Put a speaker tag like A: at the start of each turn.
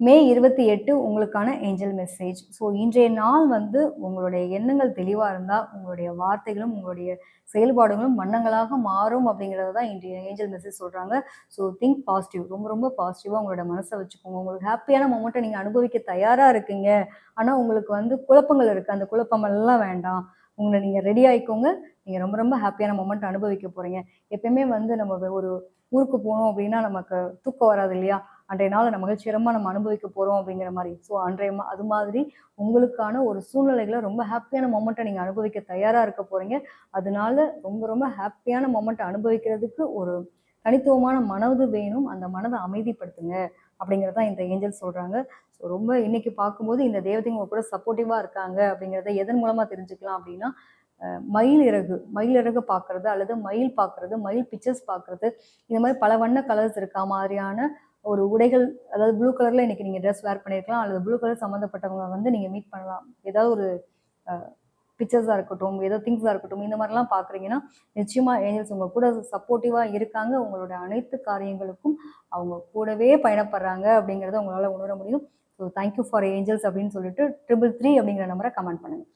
A: மே 28 உங்களுக்கான angel message. So இன்றைய நாள் வந்து உங்களுடைய எண்ணங்கள் தெளிவா இருந்தா, உங்களுடைய வார்த்தைகளும், உங்களுடைய செயல்பாடுகளும் வண்ணங்களாக மாறும் அப்படிங்கிறத தான் இன்றைய ஏஞ்சல் மெசேஜ் சொல்றாங்க. So think positive. ரொம்ப ரொம்ப பாசிட்டிவா உங்களோட மனச வச்சுக்கோங்க. உங்களுக்கு ஹேப்பியான மொமெண்ட்ட நீங்க அனுபவிக்க தயாரா இருக்கீங்க. ஆனா உங்களுக்கு வந்து குழப்பங்கள் இருக்கு. அந்த குழப்பமெல்லாம் வேண்டாம். உங்கள நீங்க ரெடி ஆயிக்கோங்க. நீங்க ரொம்ப ரொம்ப ஹேப்பியான மொமெண்ட் அனுபவிக்க போறீங்க. எப்பயுமே வந்து நம்ம ஒரு ஊருக்கு போனோம் அப்படின்னா, நமக்கு தூக்கம் வராது இல்லையா? அன்றைய நாள நம்ம மகிழ்ச்சிகரமா நம்ம அனுபவிக்க போறோம் அப்படிங்கிற மாரி. ஸோ அது மாதிரி உங்களுக்கான ஒரு சூழ்நிலைகள ரொம்ப ஹேப்பியான மொமெண்ட்ட நீங்க அனுபவிக்க தயாரா இருக்க போறீங்க. அதனால ரொம்ப ரொம்ப ஹேப்பியான மொமெண்ட்ட அனுபவிக்கிறதுக்கு ஒரு தனித்துவமான மனது வேணும். அந்த மனத அமைதிப்படுத்துங்க அப்படிங்கிறது தான் இந்த ஏஞ்சல் சொல்றாங்க. ஸோ ரொம்ப இன்னைக்கு பார்க்கும்போது இந்த தேவதைங்க உங்க கூட சப்போர்ட்டிவா இருக்காங்க அப்படிங்கிறத எதன் மூலமா தெரிஞ்சுக்கலாம் அப்படின்னா, மயில் இறகு பார்க்கறது அல்லது மயில் பார்க்கறது, மயில் பிக்சர்ஸ் பார்க்கறது, இந்த மாரி பல வண்ண கலர்ஸ் இருக்கா மாதிரியான ஒரு உடைகள், அதாவது ப்ளூ கலர்ல இன்னைக்கு நீங்க ட்ரெஸ் வேர் பண்ணியிருக்கலாம். அல்லது ப்ளூ கலர் சம்மந்தப்பட்டவங்க வந்து நீங்க மீட் பண்ணலாம். ஏதாவது ஒரு அ பிக்சர்ஸா இருக்கட்டும், ஏதோ திங்ஸா இருக்கட்டும், இந்த மாரிலாம் பார்க்குறீங்கன்னா, நிச்சயமா ஏஞ்சல்ஸ் உங்க கூட சப்போர்ட்டிவா இருக்காங்க. உங்களோட அனைத்து காரியங்களுக்கும் அவங்க கூடவே பயணப்படுறாங்க அப்படிங்கிறத உங்களால உணர முடியும். So thank you for angels அப்படின்னு சொல்லிட்டு 333 அப்படிங்கிற நம்பர கமெண்ட் பண்ணுங்க.